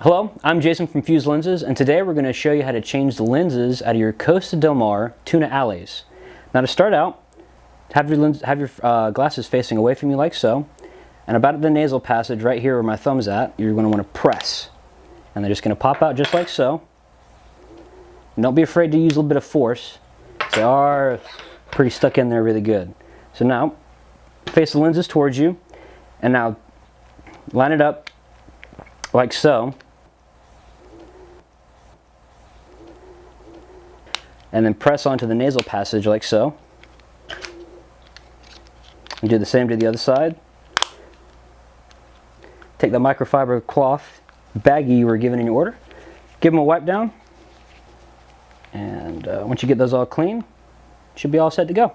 Hello, I'm Jason from Fuse Lenses, and today we're going to show you how to change the lenses out of your Costa tuna allays. Now to start out, have your glasses facing away from you like so, and about the nasal passage right here where my thumb's at, you're going to want to press. And they're just going to pop out just like so. And don't be afraid to use a little bit of force. They are pretty stuck in there really good. So now, face the lenses towards you, and now line it up like so. And then press onto the nasal passage like so. And do the same to the other side. Take the microfiber cloth baggie you were given in your order. Give them a wipe down. And once you get those all clean, you should be all set to go.